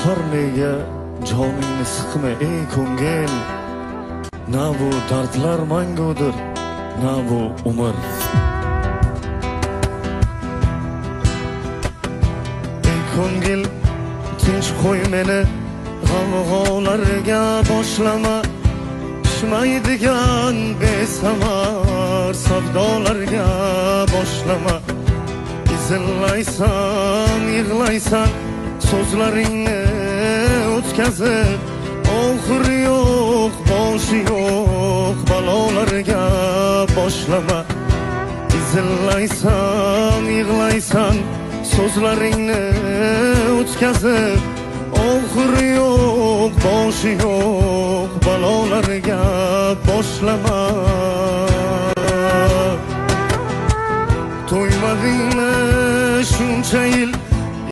har nega joningni sıkma ey ko'ngil. Na bu dardlar mangudir, na bu umr. Ey ko'ngil, tinch qo'y meni, g'am-g'ovlarga boshlama. Pishmaydigan besamar savdolarga boshlama. Izillaysan, yig'laysan, so'zlaringni o'tkazib, oxiri yo'q, boshi yo'q balolarga boshlama. Izillaysan, yig'laysan, so'zlaringni o'tkazib, oxiri yo'q, boshi yo'q balolarga boshlama. To'ymadingmi shuncha yil,